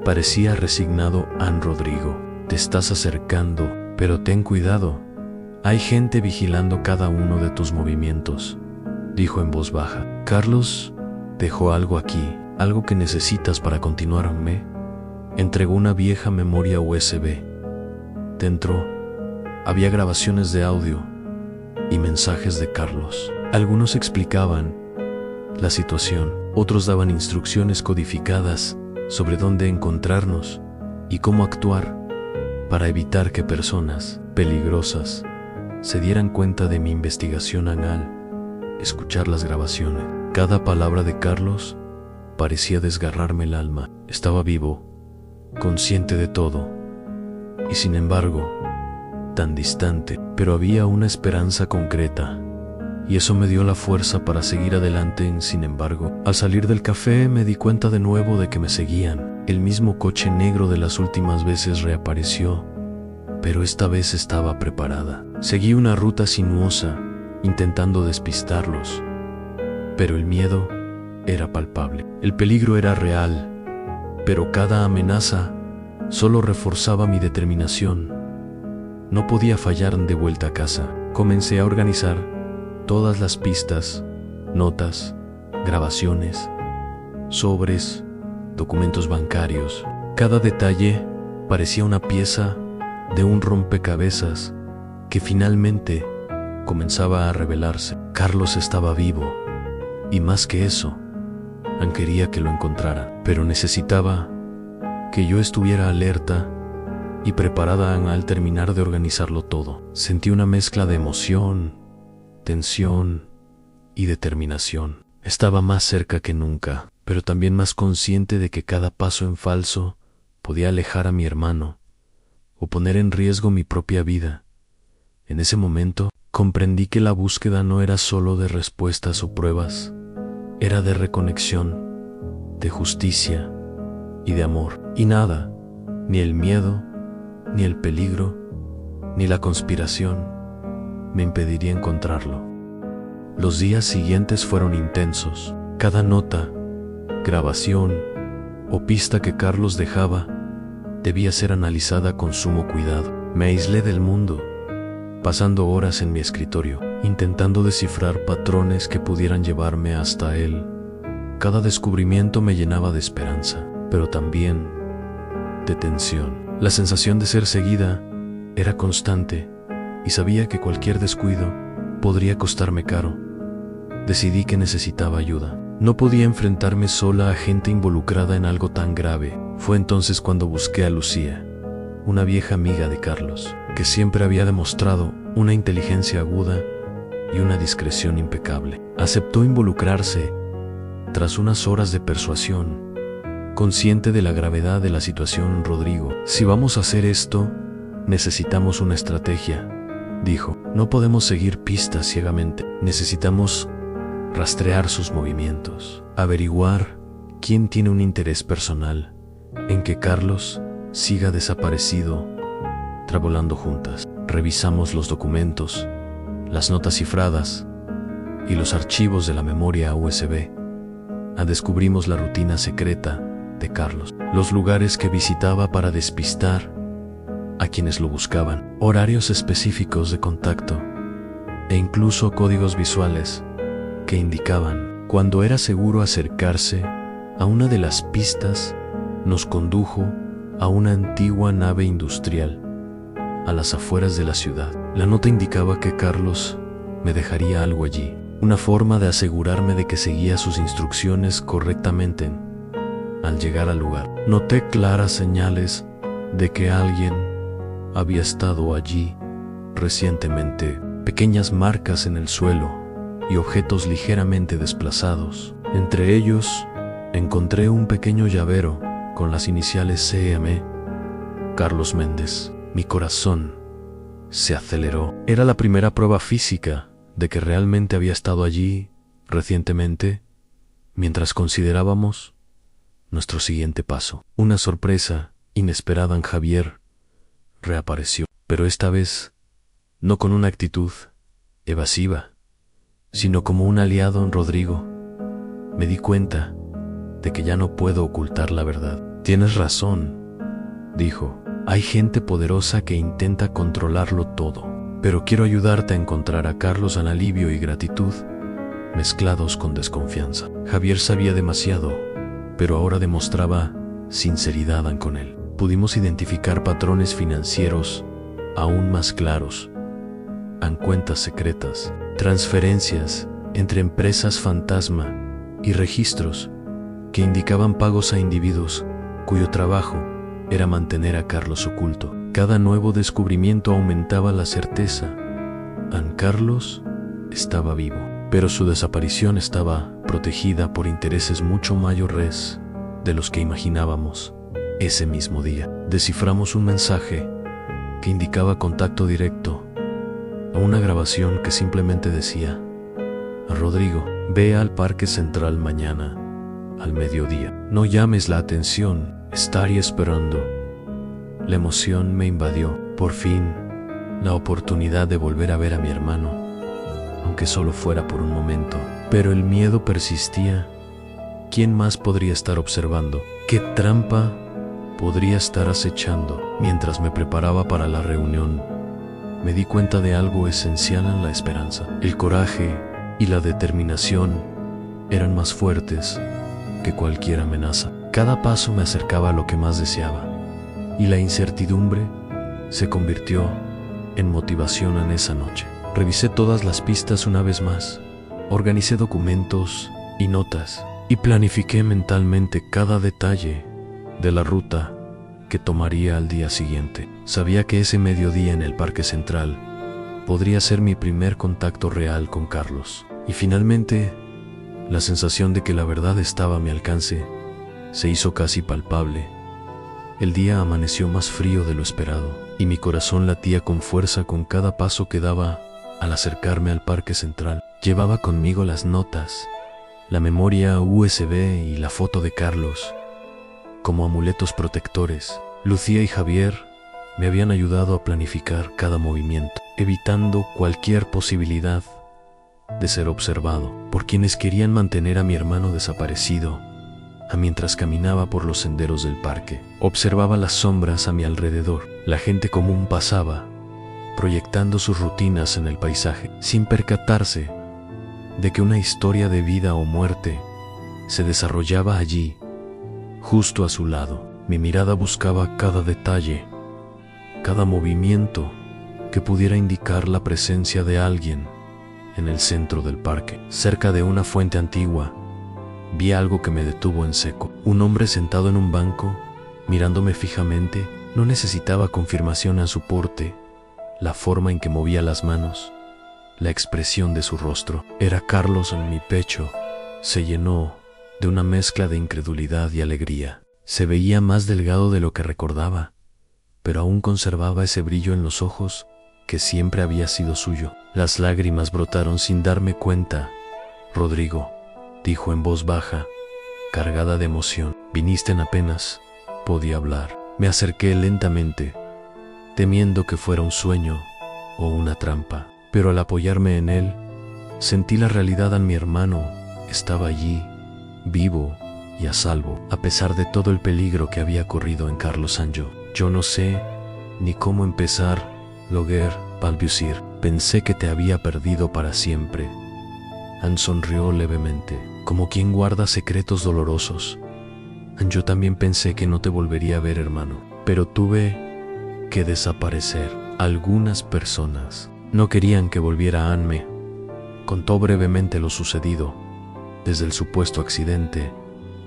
parecía resignado. Rodrigo, te estás acercando, pero ten cuidado. Hay gente vigilando cada uno de tus movimientos, dijo en voz baja. Carlos dejó algo aquí, algo que necesitas para continuar. Me entregó una vieja memoria USB. Dentro había grabaciones de audio y mensajes de Carlos. Algunos explicaban la situación, otros daban instrucciones codificadas sobre dónde encontrarnos y cómo actuar para evitar que personas peligrosas se dieran cuenta de mi investigación. Al escuchar las grabaciones, cada palabra de Carlos parecía desgarrarme el alma. Estaba vivo, consciente de todo, y sin embargo, tan distante, pero había una esperanza concreta, y eso me dio la fuerza para seguir adelante. Sin embargo, al salir del café me di cuenta de nuevo de que me seguían. El mismo coche negro de las últimas veces reapareció, pero esta vez estaba preparada. Seguí una ruta sinuosa, intentando despistarlos, pero el miedo era palpable. El peligro era real, pero cada amenaza solo reforzaba mi determinación. No podía fallar. De vuelta a casa, comencé a organizar todas las pistas, notas, grabaciones, sobres, documentos bancarios. Cada detalle parecía una pieza de un rompecabezas que finalmente comenzaba a revelarse. Carlos estaba vivo, y más que eso, quería que lo encontrara, pero necesitaba que yo estuviera alerta y preparada. Al terminar de organizarlo todo, sentí una mezcla de emoción, tensión y determinación. Estaba más cerca que nunca, pero también más consciente de que cada paso en falso podía alejar a mi hermano o poner en riesgo mi propia vida. En ese momento, comprendí que la búsqueda no era solo de respuestas o pruebas, era de reconexión, de justicia y de amor. Y nada, ni el miedo, ni el peligro, ni la conspiración, me impediría encontrarlo. Los días siguientes fueron intensos. Cada nota, grabación o pista que Carlos dejaba debía ser analizada con sumo cuidado. Me aislé del mundo, pasando horas en mi escritorio, intentando descifrar patrones que pudieran llevarme hasta él. Cada descubrimiento me llenaba de esperanza, pero también de tensión. La sensación de ser seguida era constante y sabía que cualquier descuido podría costarme caro. Decidí que necesitaba ayuda. No podía enfrentarme sola a gente involucrada en algo tan grave. Fue entonces cuando busqué a Lucía, una vieja amiga de Carlos, que siempre había demostrado una inteligencia aguda y una discreción impecable. Aceptó involucrarse tras unas horas de persuasión, consciente de la gravedad de la situación. Rodrigo, si vamos a hacer esto, Necesitamos una estrategia, dijo. No podemos seguir pistas ciegamente. Necesitamos rastrear sus movimientos, averiguar quién tiene un interés personal en que Carlos siga desaparecido, trabajando juntas. Revisamos los documentos, las notas cifradas y los archivos de la memoria USB. Descubrimos la rutina secreta de Carlos, los lugares que visitaba para despistar a quienes lo buscaban, horarios específicos de contacto e incluso códigos visuales que indicaban cuando era seguro acercarse a una de las pistas. Nos condujo a una antigua nave industrial a las afueras de la ciudad. La nota indicaba que Carlos me dejaría algo allí, una forma de asegurarme de que seguía sus instrucciones correctamente. Al llegar al lugar, noté claras señales de que alguien había estado allí recientemente, pequeñas marcas en el suelo y objetos ligeramente desplazados. Entre ellos, encontré un pequeño llavero con las iniciales CM, Carlos Méndez. Mi corazón se aceleró. Era la primera prueba física de que realmente había estado allí recientemente, mientras considerábamos nuestro siguiente paso. Una sorpresa inesperada en Javier reapareció, pero esta vez no con una actitud evasiva, sino como un aliado en Rodrigo. Me di cuenta de que ya no puedo ocultar la verdad. Tienes razón, dijo. Hay gente poderosa que intenta controlarlo todo, pero quiero ayudarte a encontrar a Carlos. En alivio y gratitud mezclados con desconfianza. Javier sabía demasiado, pero ahora demostraba sinceridad con él. Pudimos identificar patrones financieros aún más claros, en cuentas secretas, transferencias entre empresas fantasma y registros que indicaban pagos a individuos cuyo trabajo era mantener a Carlos oculto. Cada nuevo descubrimiento aumentaba la certeza. Carlos estaba vivo, pero su desaparición estaba protegida por intereses mucho mayores de los que imaginábamos. Ese mismo día, desciframos un mensaje que indicaba contacto directo a una grabación que simplemente decía: Rodrigo, ve al Parque Central mañana al mediodía. No llames la atención, estaré esperando. La emoción me invadió. Por fin, la oportunidad de volver a ver a mi hermano, aunque solo fuera por un momento. Pero el miedo persistía. ¿Quién más podría estar observando? ¿Qué trampa podría estar acechando? Mientras me preparaba para la reunión, me di cuenta de algo esencial en la esperanza. El coraje y la determinación eran más fuertes que cualquier amenaza. Cada paso me acercaba a lo que más deseaba, y la incertidumbre se convirtió en motivación en esa noche. Revisé todas las pistas una vez más, organicé documentos y notas, y planifiqué mentalmente cada detalle de la ruta que tomaría al día siguiente. Sabía que ese mediodía en el Parque Central podría ser mi primer contacto real con Carlos. Y finalmente, la sensación de que la verdad estaba a mi alcance se hizo casi palpable. El día amaneció más frío de lo esperado, y mi corazón latía con fuerza con cada paso que daba al acercarme al Parque Central. Llevaba conmigo las notas, la memoria USB y la foto de Carlos como amuletos protectores. Lucía y Javier me habían ayudado a planificar cada movimiento, evitando cualquier posibilidad de ser observado por quienes querían mantener a mi hermano desaparecido. Mientras caminaba por los senderos del parque, observaba las sombras a mi alrededor. La gente común pasaba, proyectando sus rutinas en el paisaje, sin percatarse de que una historia de vida o muerte se desarrollaba allí, justo a su lado. Mi mirada buscaba cada detalle, cada movimiento que pudiera indicar la presencia de alguien en el centro del parque. Cerca de una fuente antigua, vi algo que me detuvo en seco. Un hombre sentado en un banco, mirándome fijamente. No necesitaba confirmación a su porte, la forma en que movía las manos, la expresión de su rostro. Era Carlos. En mi pecho se llenó de una mezcla de incredulidad y alegría. Se veía más delgado de lo que recordaba, pero aún conservaba ese brillo en los ojos que siempre había sido suyo. Las lágrimas brotaron sin darme cuenta. «Rodrigo», dijo en voz baja, cargada de emoción, «viniste en apenas podía hablar». Me acerqué lentamente, temiendo que fuera un sueño o una trampa, pero al apoyarme en él, sentí la realidad. Mi hermano estaba allí, vivo y a salvo, a pesar de todo el peligro que había corrido en Carlos Sancho. «Yo no sé ni cómo empezar», Loguer balbucier. «Pensé que te había perdido para siempre». Anne sonrió levemente, como quien guarda secretos dolorosos. «Yo también pensé que no te volvería a ver, hermano, pero tuve que desaparecer. Algunas personas no querían que volviera. Anne contó brevemente lo sucedido, desde el supuesto accidente,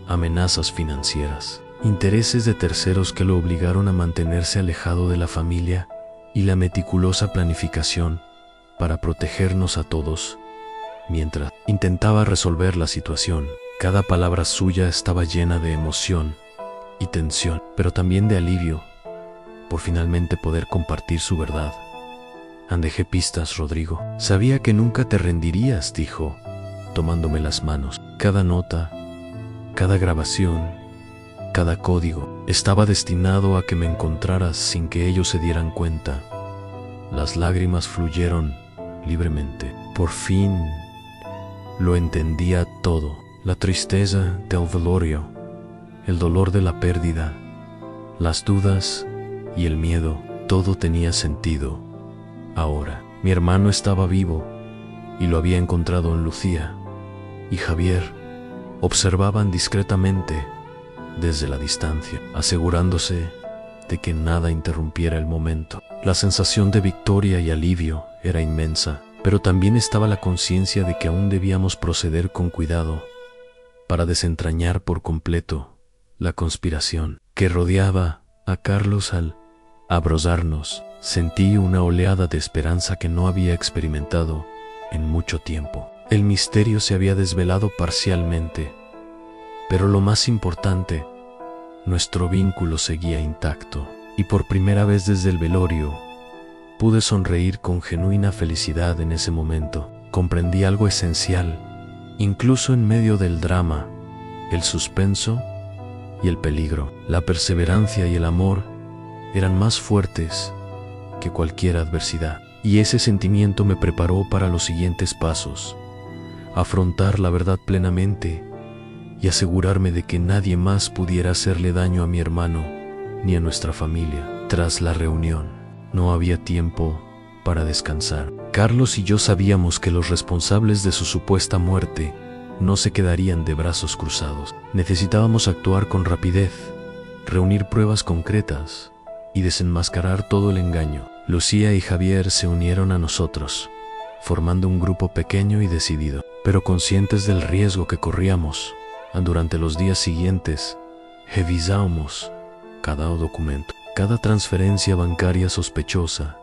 amenazas financieras, intereses de terceros que lo obligaron a mantenerse alejado de la familia y la meticulosa planificación para protegernos a todos. Mientras intentaba resolver la situación, cada palabra suya estaba llena de emoción y tensión, pero también de alivio por finalmente poder compartir su verdad. «Dejé pistas, Rodrigo. Sabía que nunca te rendirías», dijo, tomándome las manos. «Cada nota, cada grabación, cada código estaba destinado a que me encontraras sin que ellos se dieran cuenta». Las lágrimas fluyeron libremente. Por fin lo entendía todo. La tristeza del velorio, el dolor de la pérdida, las dudas y el miedo, todo tenía sentido. Ahora, mi hermano estaba vivo y lo había encontrado en Lucía, y Javier observaban discretamente desde la distancia, asegurándose de que nada interrumpiera el momento. La sensación de victoria y alivio era inmensa, pero también estaba la conciencia de que aún debíamos proceder con cuidado para desentrañar por completo la conspiración que rodeaba a Carlos. Al abrazarnos, sentí una oleada de esperanza que no había experimentado en mucho tiempo. El misterio se había desvelado parcialmente, pero lo más importante, nuestro vínculo seguía intacto, y por primera vez desde el velorio pude sonreír con genuina felicidad. En ese momento comprendí algo esencial. Incluso en medio del drama, el suspenso y el peligro, la perseverancia y el amor eran más fuertes que cualquier adversidad. Y ese sentimiento me preparó para los siguientes pasos: afrontar la verdad plenamente y asegurarme de que nadie más pudiera hacerle daño a mi hermano ni a nuestra familia. Tras la reunión, no había tiempo para descansar. Carlos y yo sabíamos que los responsables de su supuesta muerte no se quedarían de brazos cruzados. Necesitábamos actuar con rapidez, reunir pruebas concretas y desenmascarar todo el engaño. Lucía y Javier se unieron a nosotros, formando un grupo pequeño y decidido, pero conscientes del riesgo que corríamos. Durante los días siguientes, revisábamos cada documento, cada transferencia bancaria sospechosa,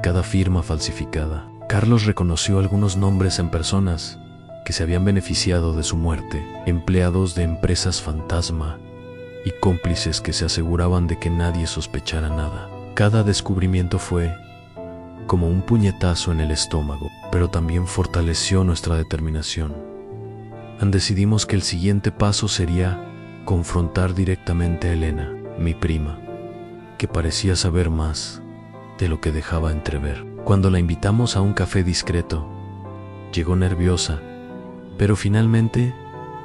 cada firma falsificada. Carlos reconoció algunos nombres en personas que se habían beneficiado de su muerte, empleados de empresas fantasma y cómplices que se aseguraban de que nadie sospechara nada. Cada descubrimiento fue como un puñetazo en el estómago, pero también fortaleció nuestra determinación. Decidimos que el siguiente paso sería confrontar directamente a Elena, mi prima, que parecía saber más de lo que dejaba entrever. Cuando la invitamos a un café discreto, llegó nerviosa, pero finalmente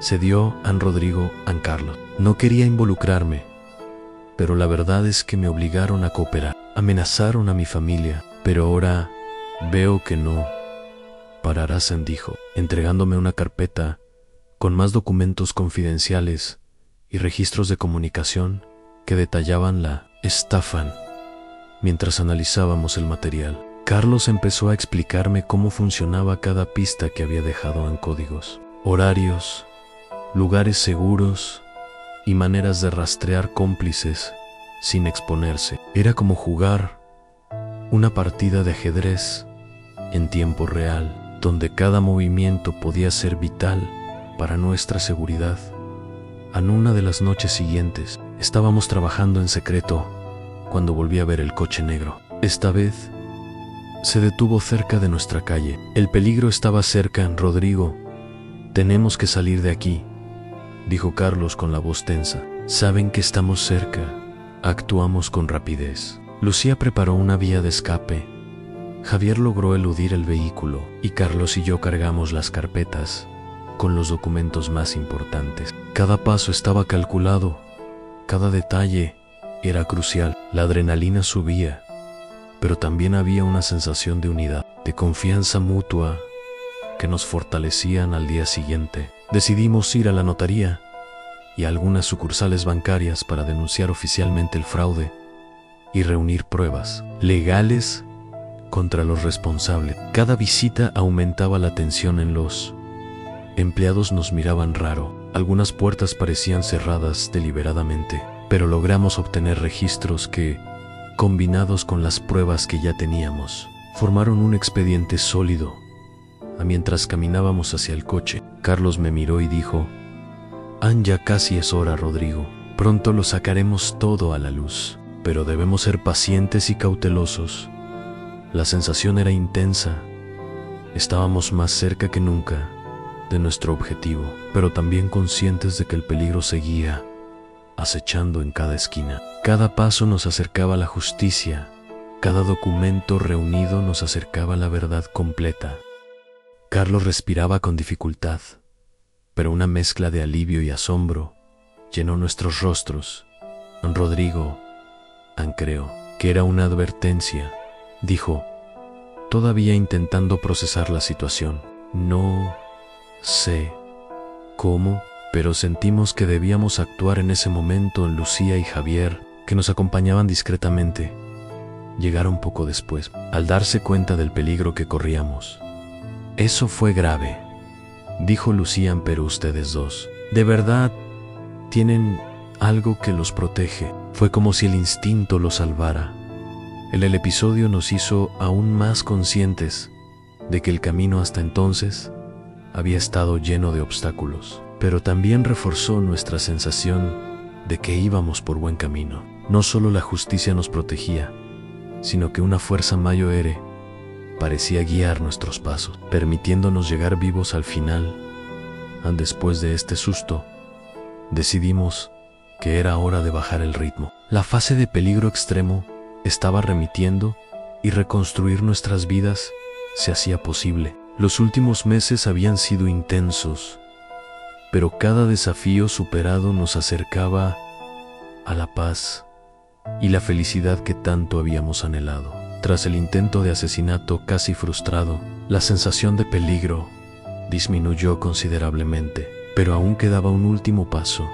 cedió a Rodrigo, a Carlos. No quería involucrarme, pero la verdad es que me obligaron a cooperar. Amenazaron a mi familia, pero ahora veo que no pararás, dijo, entregándome una carpeta con más documentos confidenciales y registros de comunicación que detallaban la estafa. Mientras analizábamos el material, Carlos empezó a explicarme cómo funcionaba cada pista que había dejado en códigos, horarios, lugares seguros y maneras de rastrear cómplices sin exponerse. Era como jugar una partida de ajedrez en tiempo real, donde cada movimiento podía ser vital para nuestra seguridad. En una de las noches siguientes, estábamos trabajando en secreto cuando volví a ver el coche negro. Esta vez se detuvo cerca de nuestra calle. El peligro estaba cerca, Rodrigo. Tenemos que salir de aquí, dijo Carlos con la voz tensa. Saben que estamos cerca. Actuamos con rapidez. Lucía preparó una vía de escape. Javier logró eludir el vehículo y Carlos y yo cargamos las carpetas con los documentos más importantes. Cada paso estaba calculado, cada detalle era crucial. La adrenalina subía, pero también había una sensación de unidad, de confianza mutua que nos fortalecían al día siguiente. Decidimos ir a la notaría y a algunas sucursales bancarias para denunciar oficialmente el fraude y reunir pruebas legales contra los responsables. Cada visita aumentaba la tensión en los empleados. Nos miraban raro. Algunas puertas parecían cerradas deliberadamente, pero logramos obtener registros que, combinados con las pruebas que ya teníamos, formaron un expediente sólido. Mientras caminábamos hacia el coche, Carlos me miró y dijo: ya casi es hora, Rodrigo. Pronto lo sacaremos todo a la luz, pero debemos ser pacientes y cautelosos. La sensación era intensa. Estábamos más cerca que nunca de nuestro objetivo, pero también conscientes de que el peligro seguía acechando en cada esquina. Cada paso nos acercaba a la justicia. Cada documento reunido nos acercaba a la verdad completa. Carlos respiraba con dificultad, pero una mezcla de alivio y asombro llenó nuestros rostros. Rodrigo, creo que era una advertencia, dijo, todavía intentando procesar la situación. No sé cómo, pero sentimos que debíamos actuar en ese momento. Lucía y Javier, que nos acompañaban discretamente, llegaron poco después. Al darse cuenta del peligro que corríamos: eso fue grave, dijo Lucía, pero ustedes dos, ¿de verdad tienen algo que los protege? Fue como si el instinto los salvara. El episodio nos hizo aún más conscientes de que el camino hasta entonces había estado lleno de obstáculos, pero también reforzó nuestra sensación de que íbamos por buen camino. No solo la justicia nos protegía, sino que una fuerza mayor parecía guiar nuestros pasos, permitiéndonos llegar vivos al final. Después de este susto, decidimos que era hora de bajar el ritmo. La fase de peligro extremo estaba remitiendo y reconstruir nuestras vidas se hacía posible. Los últimos meses habían sido intensos, pero cada desafío superado nos acercaba a la paz y la felicidad que tanto habíamos anhelado. Tras el intento de asesinato casi frustrado, la sensación de peligro disminuyó considerablemente, pero aún quedaba un último paso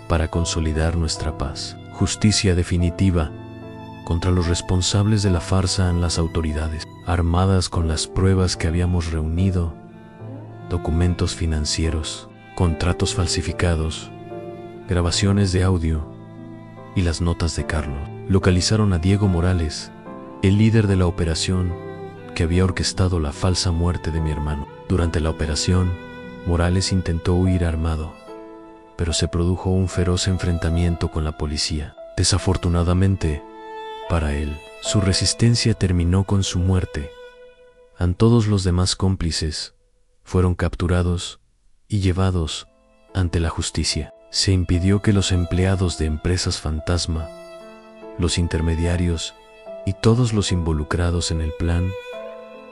para consolidar nuestra paz. Justicia definitiva contra los responsables de la farsa en las autoridades, armadas con las pruebas que habíamos reunido, documentos financieros, contratos falsificados, grabaciones de audio y las notas de Carlos. Localizaron a Diego Morales, el líder de la operación que había orquestado la falsa muerte de mi hermano. Durante la operación, Morales intentó huir armado, pero se produjo un feroz enfrentamiento con la policía. Desafortunadamente, para él, su resistencia terminó con su muerte. Todos los demás cómplices fueron capturados y llevados ante la justicia. Se impidió que los empleados de empresas fantasma, los intermediarios y todos los involucrados en el plan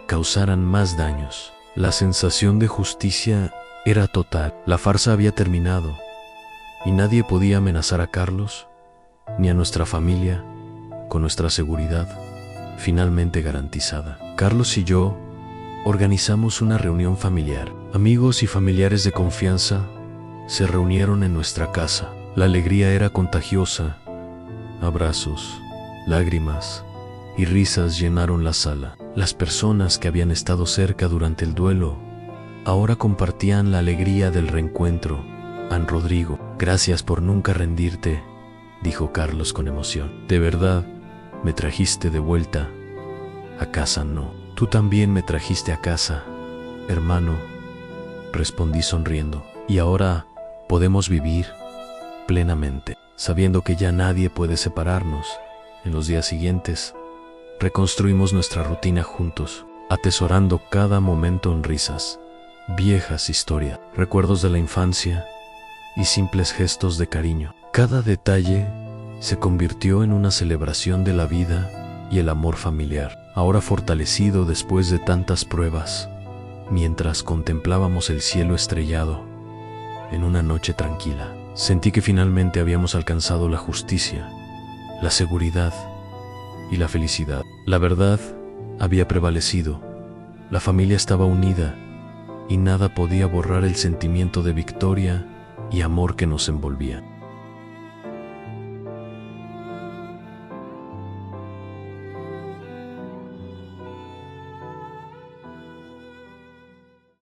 causaran más daños. La sensación de justicia era total. La farsa había terminado y nadie podía amenazar a Carlos ni a nuestra familia con nuestra seguridad finalmente garantizada. Carlos y yo organizamos una reunión familiar. Amigos y familiares de confianza se reunieron en nuestra casa. La alegría era contagiosa. Abrazos, lágrimas y risas llenaron la sala. Las personas que habían estado cerca durante el duelo ahora compartían la alegría del reencuentro. Rodrigo, gracias por nunca rendirte, dijo Carlos con emoción. De verdad, me trajiste de vuelta a casa. No, tú también me trajiste a casa, hermano, respondí sonriendo. Y ahora podemos vivir plenamente, sabiendo que ya nadie puede separarnos En los días siguientes, reconstruimos nuestra rutina juntos, atesorando cada momento en risas, viejas historias, recuerdos de la infancia y simples gestos de cariño. Cada detalle se convirtió en una celebración de la vida y el amor familiar, ahora fortalecido después de tantas pruebas, mientras contemplábamos el cielo estrellado en una noche tranquila. Sentí que finalmente habíamos alcanzado la justicia, la seguridad y la felicidad. La verdad había prevalecido, la familia estaba unida y nada podía borrar el sentimiento de victoria y amor que nos envolvía.